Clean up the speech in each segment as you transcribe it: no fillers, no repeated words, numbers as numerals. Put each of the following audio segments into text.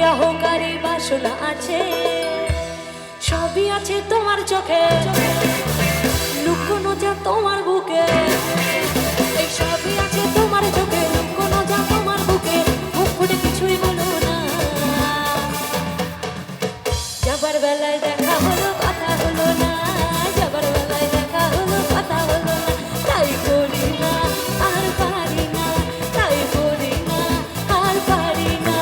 বিবাহকারী বাসনা আছে, সবই আছে তোমার চোখে, লুকোনো যা তোমার বুকে, এই সবই আছে তোমার চোখে, লুকোনো যা তোমার বুকে, মুখ ফুটে কিছুই বলো না। যাবার বেলায় দেখা হলো কথা হলো না, যাবার বেলায় দেখা হলো কথা হলো না, তাই করি না আর পারি না, তাই করি না আর পারি না।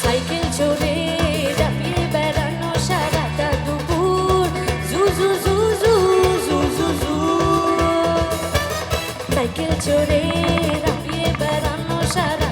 সাইকেল চড়ে দাপিয়ে বেড়ানো সারাটা দুপুর, জু জু জু জু জু জু জু। সাইকেল চড়ে দাপিয়ে বেড়ানো সারা